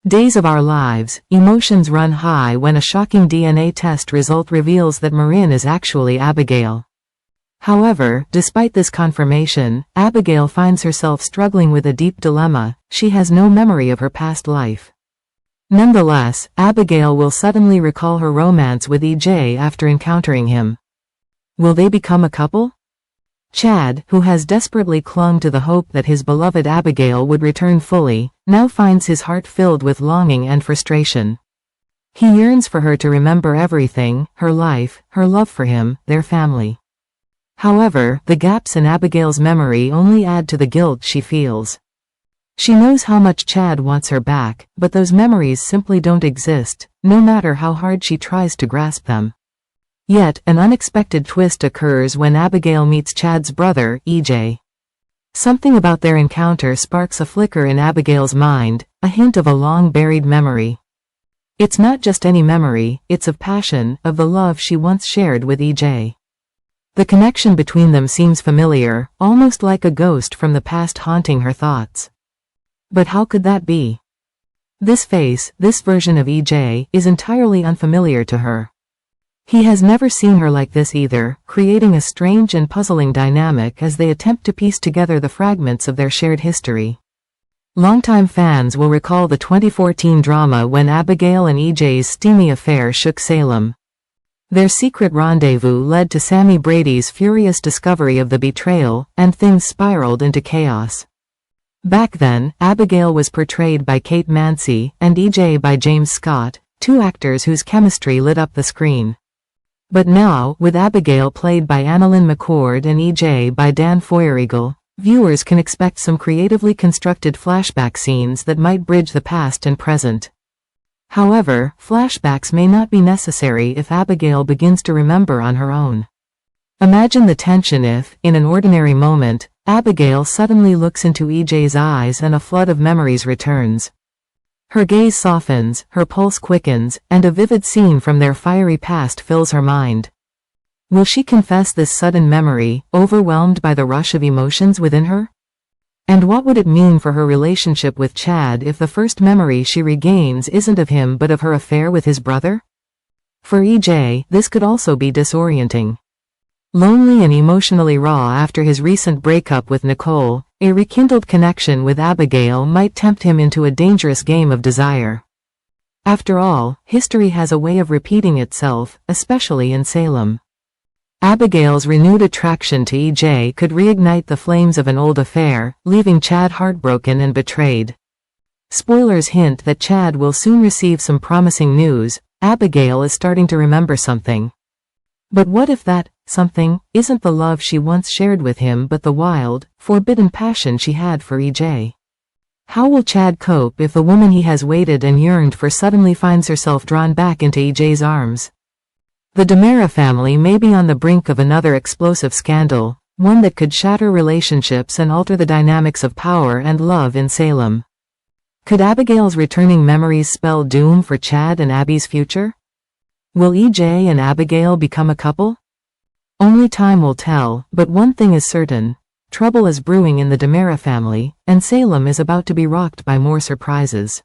Days of our lives, emotions run high when a shocking DNA test result reveals that Marin is actually Abigail. However, despite this confirmation, Abigail finds herself struggling with a deep dilemma. She has no memory of her past life. Nonetheless, Abigail will suddenly recall her romance with EJ after encountering him. Will they become a couple? Chad, who has desperately clung to the hope that his beloved Abigail would return fully, now finds his heart filled with longing and frustration. He yearns for her to remember everything, her life, her love for him, their family. However, the gaps in Abigail's memory only add to the guilt she feels. She knows how much Chad wants her back, but those memories simply don't exist, no matter how hard she tries to grasp them. Yet, an unexpected twist occurs when Abigail meets Chad's brother, EJ. Something about their encounter sparks a flicker in Abigail's mind, a hint of a long-buried memory. It's not just any memory, it's of passion, of the love she once shared with EJ. The connection between them seems familiar, almost like a ghost from the past haunting her thoughts. But how could that be? This face, this version of EJ, is entirely unfamiliar to her. He has never seen her like this either, creating a strange and puzzling dynamic as they attempt to piece together the fragments of their shared history. Longtime fans will recall the 2014 drama when Abigail and EJ's steamy affair shook Salem. Their secret rendezvous led to Brady's furious discovery of the betrayal, and things spiraled into chaos. Back then, Abigail was portrayed by Kate Mansi, and EJ by James Scott, two actors whose chemistry lit up the screen. But now, with Abigail played by Annalyn McCord and EJ by Dan Feuerriegel, viewers can expect some creatively constructed flashback scenes that might bridge the past and present. However, flashbacks may not be necessary if Abigail begins to remember on her own. Imagine the tension if, in an ordinary moment, Abigail suddenly looks into EJ's eyes and a flood of memories returns. Her gaze softens, her pulse quickens, and a vivid scene from their fiery past fills her mind. Will she confess this sudden memory, overwhelmed by the rush of emotions within her? And what would it mean for her relationship with Chad if the first memory she regains isn't of him but of her affair with his brother? For EJ, this could also be disorienting. Lonely and emotionally raw after his recent breakup with Nicole, a rekindled connection with Abigail might tempt him into a dangerous game of desire. After all, history has a way of repeating itself, especially in Salem. Abigail's renewed attraction to EJ could reignite the flames of an old affair, leaving Chad heartbroken and betrayed. Spoilers hint that Chad will soon receive some promising news. Abigail is starting to remember something. But what if that something isn't the love she once shared with him but the wild, forbidden passion she had for EJ? How will Chad cope if the woman he has waited and yearned for suddenly finds herself drawn back into EJ's arms? The DiMera family may be on the brink of another explosive scandal, one that could shatter relationships and alter the dynamics of power and love in Salem. Could Abigail's returning memories spell doom for Chad and Abby's future? Will EJ and Abigail become a couple? Only time will tell, but one thing is certain. Trouble is brewing in the DiMera family, and Salem is about to be rocked by more surprises.